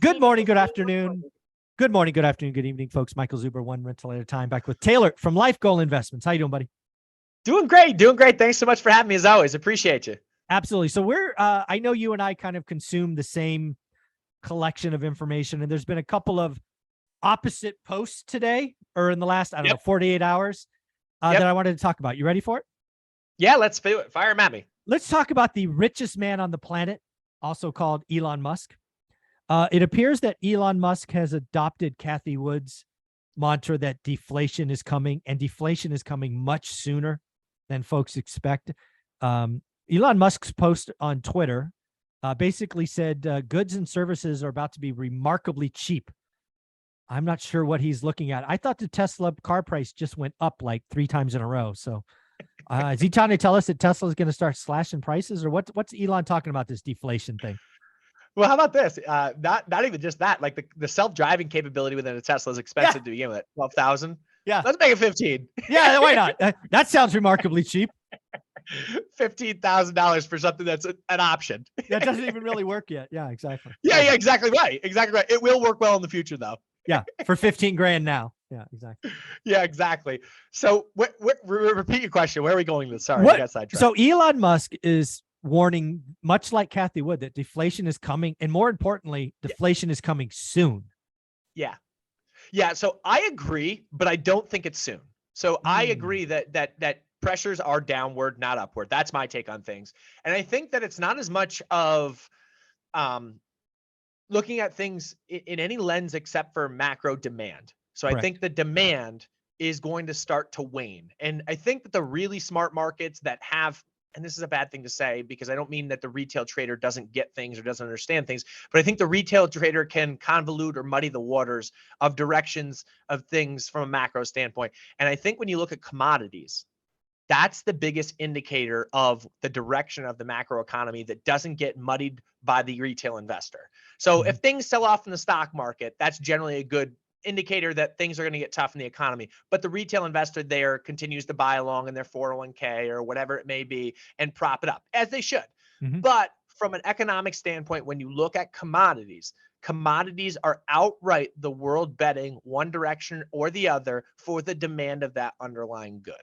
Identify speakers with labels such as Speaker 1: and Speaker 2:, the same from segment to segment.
Speaker 1: Good morning, good afternoon. Good morning, good afternoon, good evening, folks. Michael Zuber, one rental at a time, back with Taylor from Life Goal Investments. How you doing, buddy?
Speaker 2: Doing great, doing great. Thanks so much for having me as always. Appreciate you.
Speaker 1: Absolutely. So I know you and I kind of consume the same collection of information, and there's been a couple of opposite posts today or in the last, I don't know, 48 hours that I wanted to talk about. You ready for it?
Speaker 2: Yeah, let's do it. Fire them at me.
Speaker 1: Let's talk about the richest man on the planet, also called Elon Musk. It appears that Elon Musk has adopted Cathie Wood's mantra that deflation is coming, and deflation is coming much sooner than folks expect. Elon Musk's post on Twitter basically said goods and services are about to be remarkably cheap. I'm not sure what he's looking at. I thought the Tesla car price just went up like 3 times in a row. So is he trying to tell us that Tesla is going to start slashing prices, or what's Elon talking about, this deflation thing?
Speaker 2: Well, how about this? Not even just that. Like the self-driving capability within a Tesla is expensive to begin with. 12,000.
Speaker 1: Yeah,
Speaker 2: let's make it 15.
Speaker 1: Yeah, why not? That sounds remarkably cheap.
Speaker 2: $15,000 for something that's an option.
Speaker 1: That doesn't even really work yet. Yeah, exactly.
Speaker 2: Yeah, exactly right. Exactly right. It will work well in the future, though.
Speaker 1: Yeah, for 15 grand now. Yeah, exactly.
Speaker 2: Yeah, exactly. So repeat your question. Where are we going with this? Sorry, I got sidetracked.
Speaker 1: So Elon Musk is warning, much like Cathie Wood, that deflation is coming, and more importantly, deflation is coming soon.
Speaker 2: Yeah. So I agree, but I don't think it's soon. So I agree that pressures are downward, not upward. That's my take on things. And I think that it's not as much of looking at things in any lens except for macro demand. So I think the demand is going to start to wane. And I think that the really smart markets that have, and this is a bad thing to say because I don't mean that the retail trader doesn't get things or doesn't understand things, but I think the retail trader can convolute or muddy the waters of directions of things from a macro standpoint. And I think when you look at commodities, that's the biggest indicator of the direction of the macro economy that doesn't get muddied by the retail investor. So if things sell off in the stock market, that's generally a good indicator that things are going to get tough in the economy. But the retail investor there continues to buy along in their 401k or whatever it may be and prop it up, as they should. But from an economic standpoint, when you look at commodities are outright the world betting one direction or the other for the demand of that underlying good.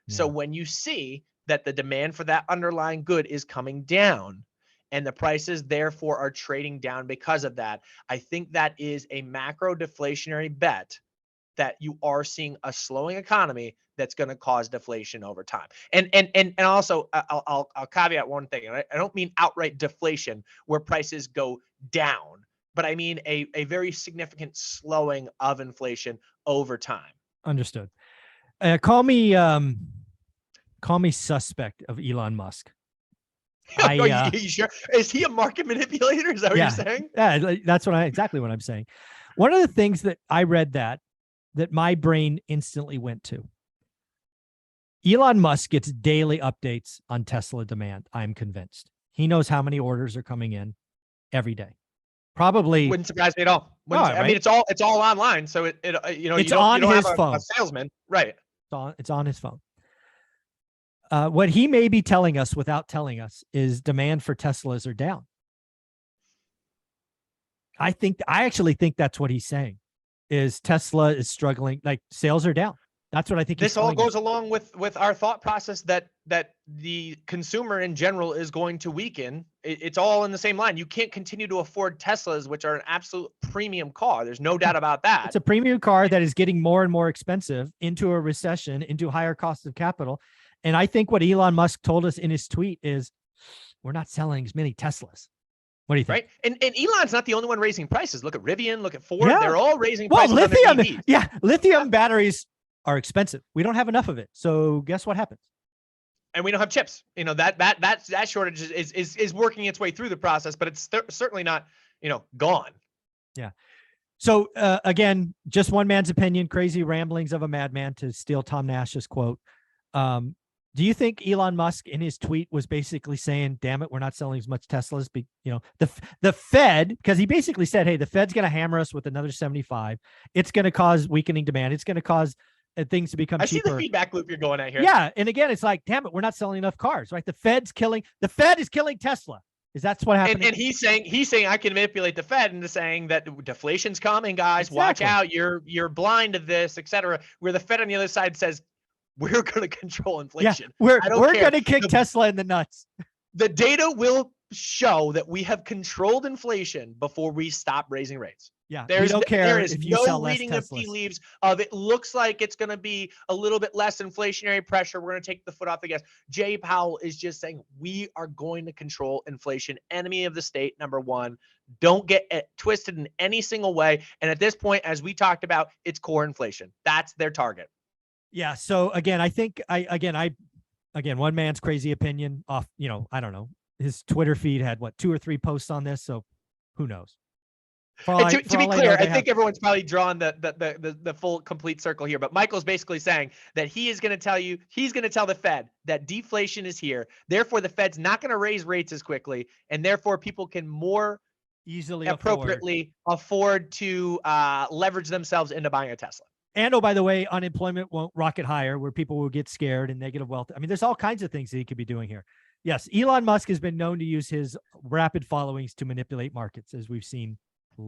Speaker 2: So when you see that the demand for that underlying good is coming down and the prices therefore are trading down because of that, I think that is a macro deflationary bet that you are seeing a slowing economy that's going to cause deflation over time. And also I'll caveat one thing. I don't mean outright deflation where prices go down, but I mean a very significant slowing of inflation over time.
Speaker 1: Understood. Call me suspect of Elon Musk.
Speaker 2: You sure? Is he a market manipulator? Is that what you're saying?
Speaker 1: Yeah, that's exactly what I'm saying. One of the things that I read that my brain instantly went to, Elon Musk gets daily updates on Tesla demand. I'm convinced he knows how many orders are coming in every day. Probably
Speaker 2: wouldn't surprise me at all. I mean, it's all online, so
Speaker 1: it's on his phone.
Speaker 2: A salesman, right?
Speaker 1: It's on his phone. What he may be telling us without telling us is demand for Teslas are down. I actually think that's what he's saying, is Tesla is struggling, like sales are down. That's what I think.
Speaker 2: This all goes along with our thought process that the consumer in general is going to weaken. It's all in the same line. You can't continue to afford Teslas, which are an absolute premium car. There's no doubt about that.
Speaker 1: It's a premium car that is getting more and more expensive into a recession, into higher cost of capital. And I think what Elon Musk told us in his tweet is we're not selling as many Teslas. What do you think?
Speaker 2: Right. And Elon's not the only one raising prices. Look at Rivian, look at Ford. Yeah. They're all raising prices.
Speaker 1: Well, lithium, lithium batteries are expensive. We don't have enough of it. So guess what happens?
Speaker 2: And we don't have chips. That shortage is working its way through the process, but it's certainly not, gone.
Speaker 1: Yeah. So again, just one man's opinion, crazy ramblings of a madman, to steal Tom Nash's quote. Do you think Elon Musk in his tweet was basically saying, damn it, we're not selling as much Teslas? The Fed, because he basically said, hey, the Fed's going to hammer us with another 75. It's going to cause weakening demand. It's going to cause things to become cheaper.
Speaker 2: I see the feedback loop you're going at here.
Speaker 1: Yeah. And again, it's like, damn it, we're not selling enough cars, right? The Fed is killing Tesla. Is that's what happened?
Speaker 2: And he's saying I can manipulate the Fed into saying that deflation's coming, guys.
Speaker 1: Exactly.
Speaker 2: Watch out. You're blind to this, etc. Where the Fed on the other side says we're going to control inflation.
Speaker 1: Yeah,
Speaker 2: I don't
Speaker 1: we're
Speaker 2: care.
Speaker 1: going to kick Tesla in the nuts.
Speaker 2: The data will show that we have controlled inflation before we stop raising rates.
Speaker 1: Yeah,
Speaker 2: we don't care there is
Speaker 1: if you
Speaker 2: no
Speaker 1: sell less
Speaker 2: reading of
Speaker 1: Teslas.
Speaker 2: tea leaves of it looks like it's going to be a little bit less inflationary pressure. We're going to take the foot off the gas. Jay Powell is just saying we are going to control inflation. Enemy of the state, number one. Don't get it twisted in any single way. And at this point, as we talked about, it's core inflation. That's their target.
Speaker 1: Yeah. So again, I think again, one man's crazy opinion off, I don't know. His Twitter feed had 2 or 3 posts on this. So who knows?
Speaker 2: To be clear, I think everyone's probably drawn the full complete circle here, but Michael's basically saying that he's going to tell the Fed that deflation is here. Therefore, the Fed's not going to raise rates as quickly, and therefore people can more
Speaker 1: easily
Speaker 2: appropriately afford to leverage themselves into buying a Tesla.
Speaker 1: And oh, by the way, unemployment won't rocket higher where people will get scared and negative wealth. I mean, there's all kinds of things that he could be doing here. Yes, Elon Musk has been known to use his rapid followings to manipulate markets, as we've seen.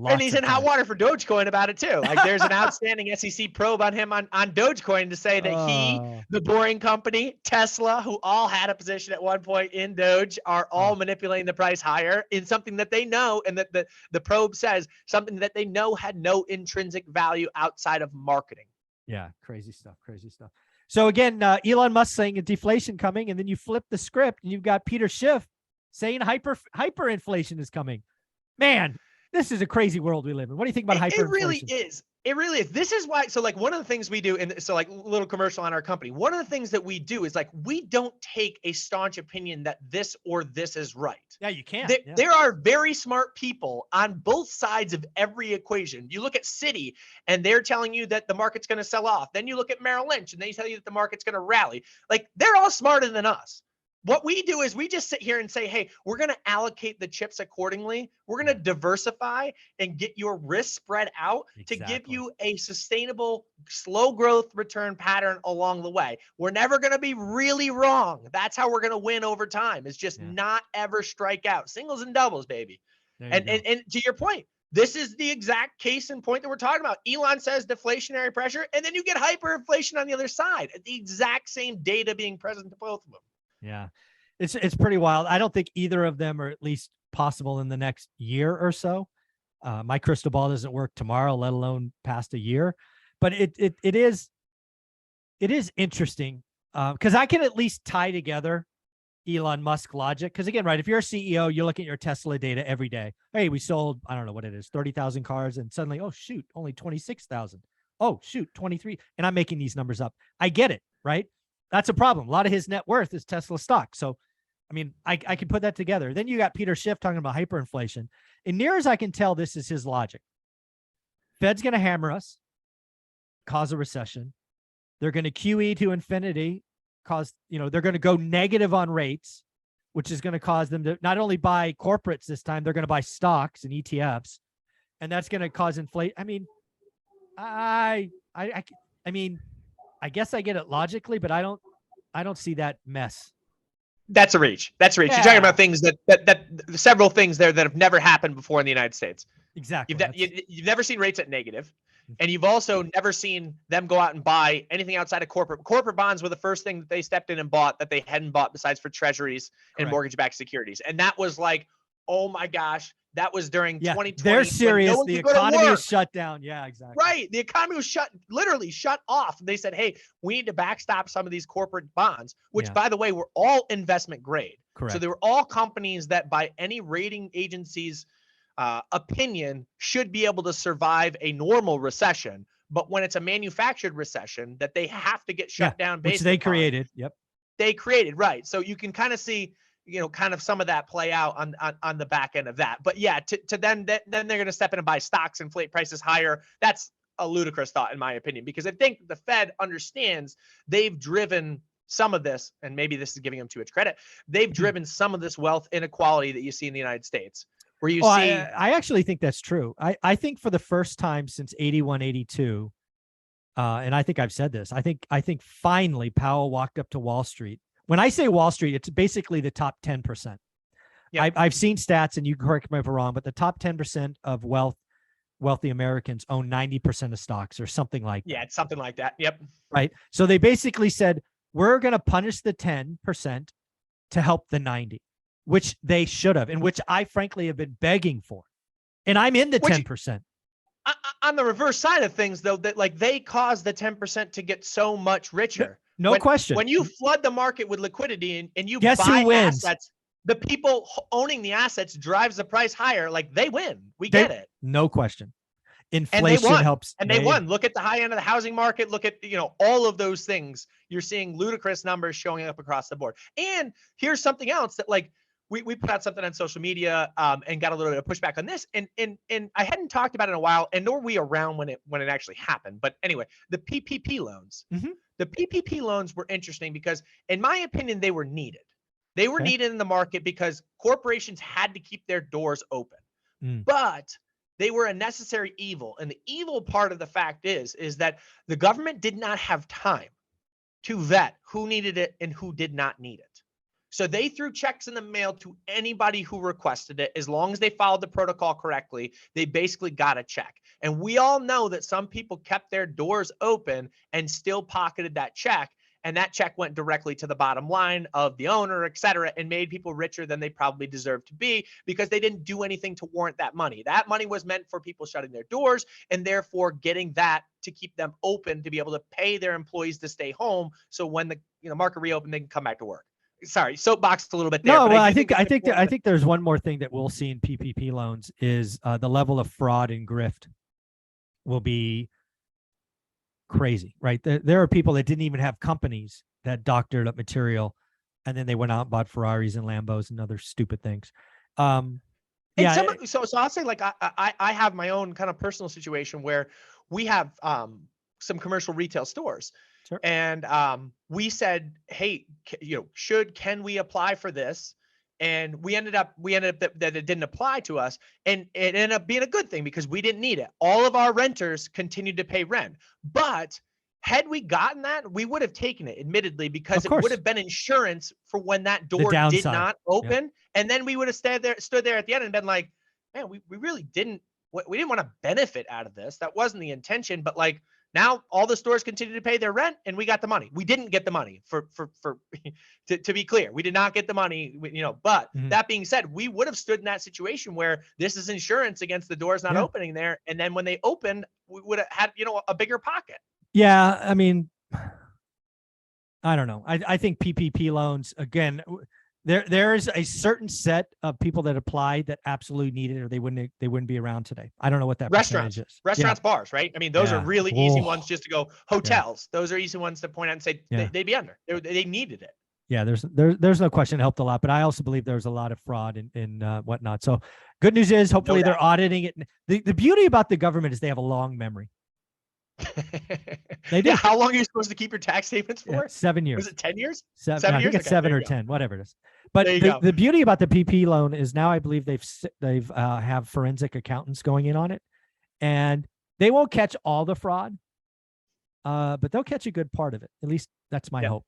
Speaker 2: And he's in hot water for Dogecoin about it too. Like there's an outstanding SEC probe on him on Dogecoin to say that he, the Boring Company, Tesla, who all had a position at one point in Doge, are all manipulating the price higher in something that they know, and that the probe says something that they know had no intrinsic value outside of marketing.
Speaker 1: Yeah, crazy stuff, crazy stuff. So again, Elon Musk saying a deflation coming, and then you flip the script and you've got Peter Schiff saying hyperinflation is coming. Man, this is a crazy world we live in. What do you think about hyperinflation?
Speaker 2: It really is. It really is. This is why. So like one of the things we do, and so like little commercial on our company, one of the things that we do is like, we don't take a staunch opinion that this or this is right.
Speaker 1: Yeah, you can't.
Speaker 2: There are very smart people on both sides of every equation. You look at Citi and they're telling you that the market's going to sell off. Then you look at Merrill Lynch and they tell you that the market's going to rally. Like they're all smarter than us. What we do is we just sit here and say, hey, we're going to allocate the chips accordingly. We're going to diversify and get your risk spread out to give you a sustainable, slow growth return pattern along the way. We're never going to be really wrong. That's how we're going to win over time. It's just not ever strike out. Singles and doubles, baby. And to your point, this is the exact case in point that we're talking about. Elon says deflationary pressure, and then you get hyperinflation on the other side. The exact same data being present to both of them.
Speaker 1: Yeah, it's pretty wild. I don't think either of them are at least possible in the next year or so. My crystal ball doesn't work tomorrow, let alone past a year. But it is interesting because I can at least tie together Elon Musk logic. Because again, right, if you're a CEO, you look at your Tesla data every day. Hey, we sold, I don't know what it is, 30,000 cars, and suddenly, oh shoot, only 26,000. Oh shoot, 23. And I'm making these numbers up. I get it, right? That's a problem. A lot of his net worth is Tesla stock. So, I mean, I can put that together. Then you got Peter Schiff talking about hyperinflation. And near as I can tell, this is his logic. Fed's going to hammer us, cause a recession. They're going to QE to infinity, cause, they're going to go negative on rates, which is going to cause them to not only buy corporates this time, they're going to buy stocks and ETFs. And that's going to cause inflation. I mean, I mean, I guess I get it logically, but I don't see that mess.
Speaker 2: That's a reach. That's a reach.
Speaker 1: Yeah.
Speaker 2: You're talking about things that several things there that have never happened before in the United States.
Speaker 1: Exactly.
Speaker 2: You've never seen rates at negative, and you've also never seen them go out and buy anything outside of corporate. Corporate bonds were the first thing that they stepped in and bought that they hadn't bought besides for treasuries and mortgage-backed securities. And that was like, oh my gosh, that was during 2020.
Speaker 1: They're serious. The economy is shut down. Yeah, exactly.
Speaker 2: Right. The economy was literally shut off. They said, hey, we need to backstop some of these corporate bonds, which by the way, were all investment grade.
Speaker 1: Correct.
Speaker 2: So they were all companies that by any rating agency's opinion should be able to survive a normal recession. But when it's a manufactured recession that they have to get shut down,
Speaker 1: which they created. Yep.
Speaker 2: They created. Right. So you can kind of see, kind of some of that play out on the back end of that. But yeah, to then they're going to step in and buy stocks, inflate prices higher. That's a ludicrous thought in my opinion, because I think the Fed understands they've driven some of this, and maybe this is giving them too much credit. They've driven some of this wealth inequality that you see in the United States, where you see.
Speaker 1: I actually think that's true. I think for the first time since 81, 82, and I think I've said this, I think finally Powell walked up to Wall Street. When I say Wall Street, it's basically the top 10%.
Speaker 2: Yep.
Speaker 1: I've seen stats, and you can correct me if I'm wrong, but the top 10% of wealthy Americans own 90% of stocks or something like that.
Speaker 2: Yeah, it's something like that. Yep.
Speaker 1: Right. So they basically said, we're going to punish the 10% to help the 90, which they should have, and which I frankly have been begging for. And I'm in the 10%.
Speaker 2: On the reverse side of things, though, that like they caused the 10% to get so much richer.
Speaker 1: No question.
Speaker 2: When you flood the market with liquidity and you
Speaker 1: Guess
Speaker 2: buy
Speaker 1: who wins?
Speaker 2: assets, the people owning the assets drives the price higher. Like they win. We get it.
Speaker 1: No question.
Speaker 2: And they
Speaker 1: Inflation
Speaker 2: won.
Speaker 1: helps.
Speaker 2: And they won. Look at the high end of the housing market. Look at, all of those things. You're seeing ludicrous numbers showing up across the board. And here's something else that like we put out something on social media and got a little bit of pushback on this. And I hadn't talked about it in a while, and nor were we around when it actually happened. But anyway, the PPP loans.
Speaker 1: Mm-hmm.
Speaker 2: The PPP loans were interesting because, in my opinion, they were needed. They were needed in the market because corporations had to keep their doors open. But they were a necessary evil. And the evil part of the fact is that the government did not have time to vet who needed it and who did not need it. So they threw checks in the mail to anybody who requested it. As long as they followed the protocol correctly, they basically got a check. And we all know that some people kept their doors open and still pocketed that check. And that check went directly to the bottom line of the owner, et cetera, and made people richer than they probably deserved to be because they didn't do anything to warrant that money. That money was meant for people shutting their doors and therefore getting that to keep them open to be able to pay their employees to stay home. So when the market reopened, they can come back to work. Sorry, soapboxed a little bit there.
Speaker 1: No, well, I think there's one more thing that we'll see in PPP loans is the level of fraud and grift will be crazy, right? There are people that didn't even have companies that doctored up material, and then they went out and bought Ferraris and Lambos and other stupid things. So
Speaker 2: I'll say, like, I have my own kind of personal situation where we have some commercial retail stores.
Speaker 1: Sure.
Speaker 2: And we said, hey, can we apply for this? And we ended up that it didn't apply to us, and it ended up being a good thing because we didn't need it. All of our renters continued to pay rent, but had we gotten that, we would have taken it, admittedly, because it would have been insurance for when that door did not open. Yep. And then we would have stood there at the end and been like, man, we really didn't want to benefit out of this. That wasn't the intention, but like, now all the stores continue to pay their rent and we got the money. We didn't get the money to be clear. We did not get the money, but that being said, we would have stood in that situation where this is insurance against the doors not opening there. And then when they opened, we would have had, a bigger pocket.
Speaker 1: Yeah. I mean, I don't know. I think PPP loans, again, there is a certain set of people that apply that absolutely need it, or they wouldn't be around today. I don't know what that percentage is.
Speaker 2: Restaurants, bars, right? I mean, those are really easy ones just to go. Hotels, those are easy ones to point out and say they'd be under. They needed it.
Speaker 1: Yeah, there's no question it helped a lot, but I also believe there's a lot of fraud and whatnot. So good news is hopefully they're auditing it. The beauty about the government is they have a long memory. They do.
Speaker 2: Yeah, how long are you supposed to keep your tax statements for?
Speaker 1: 7 years.
Speaker 2: Was it 10 years?
Speaker 1: 7 years. I think it's 7 or 10, whatever it is. But the beauty about the PP loan is now I believe they've have forensic accountants going in on it, and they won't catch all the fraud, but they'll catch a good part of it. At least that's my hope.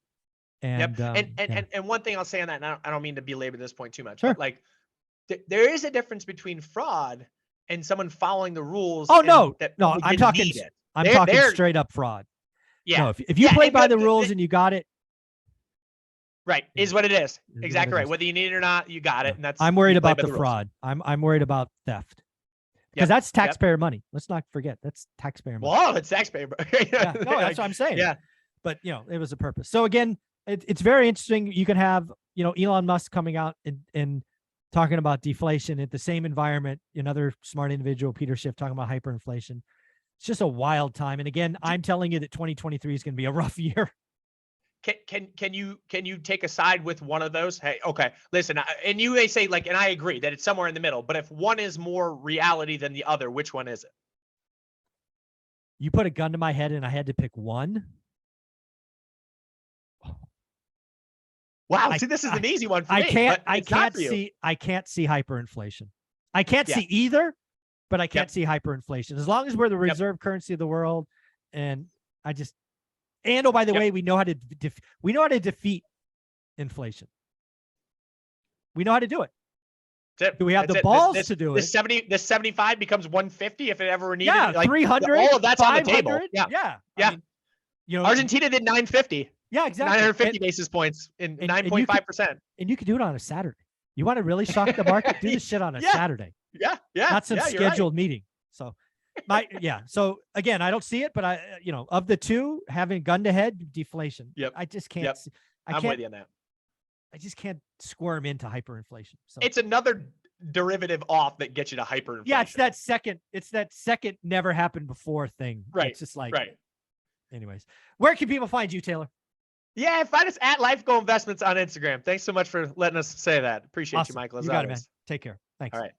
Speaker 1: And and one thing I'll say on that, and I don't mean to belabor this point too much, but like there is a difference between fraud and someone following the rules. Oh no, I'm talking straight up fraud.
Speaker 2: Yeah.
Speaker 1: No, if you play by the rules and you got it.
Speaker 2: Right. Is what it is. Exactly right. Whether you need it or not, you got it. And that's,
Speaker 1: I'm worried about the fraud. I'm worried about theft. Because that's taxpayer money. Let's not forget. That's taxpayer money.
Speaker 2: Well, it's taxpayer money.
Speaker 1: No, that's what I'm saying.
Speaker 2: Yeah.
Speaker 1: But it was a purpose. So again, it's very interesting. You can have, Elon Musk coming out and talking about deflation at the same environment. Another smart individual, Peter Schiff, talking about hyperinflation. It's just a wild time. And again, I'm telling you that 2023 is going to be a rough year.
Speaker 2: Can you take a side with one of those? Hey, okay, listen, and you may say like, and I agree that it's somewhere in the middle, but if one is more reality than the other, which one is it?
Speaker 1: You put a gun to my head and I had to pick one.
Speaker 2: Wow, see, this is an easy one for me. I can't
Speaker 1: see hyperinflation. I can't see either, but I can't see hyperinflation. As long as we're the reserve currency of the world, and oh, by the way, we know how to defeat inflation. We know how to do it.
Speaker 2: That's it.
Speaker 1: Do we have
Speaker 2: That's
Speaker 1: the
Speaker 2: it.
Speaker 1: balls
Speaker 2: This-
Speaker 1: to do
Speaker 2: this
Speaker 1: it?
Speaker 2: 75 becomes 150 if it ever needed.
Speaker 1: Yeah,
Speaker 2: like
Speaker 1: 300.
Speaker 2: all of that's on the table.
Speaker 1: 500.
Speaker 2: Yeah.
Speaker 1: Yeah.
Speaker 2: Yeah.
Speaker 1: I mean, you know,
Speaker 2: Argentina did 950.
Speaker 1: yeah, exactly.
Speaker 2: 950 basis points in
Speaker 1: and
Speaker 2: 9.5%.
Speaker 1: And you could do it on a Saturday. You want to really shock the market? Do this shit on a
Speaker 2: Yeah.
Speaker 1: Saturday,
Speaker 2: Yeah. Yeah.
Speaker 1: not some
Speaker 2: yeah, you're right.
Speaker 1: scheduled meeting. So, So again, I don't see it, but of the two, having gun to head, deflation.
Speaker 2: Yep.
Speaker 1: I just can't.
Speaker 2: Yep.
Speaker 1: I
Speaker 2: I'm
Speaker 1: can't.
Speaker 2: with you on that.
Speaker 1: I just can't squirm into hyperinflation. So
Speaker 2: It's another derivative off that gets you to hyperinflation.
Speaker 1: yeah, it's that second never happened before thing.
Speaker 2: Right.
Speaker 1: It's just like,
Speaker 2: right.
Speaker 1: anyways, where can people find you, Taylor?
Speaker 2: Yeah, find us at Life Goal Investments on Instagram. Thanks so much for letting us say that. Appreciate you,
Speaker 1: Awesome.
Speaker 2: Michael. As
Speaker 1: You got it, man.
Speaker 2: always.
Speaker 1: Take care. Thanks.
Speaker 2: All right.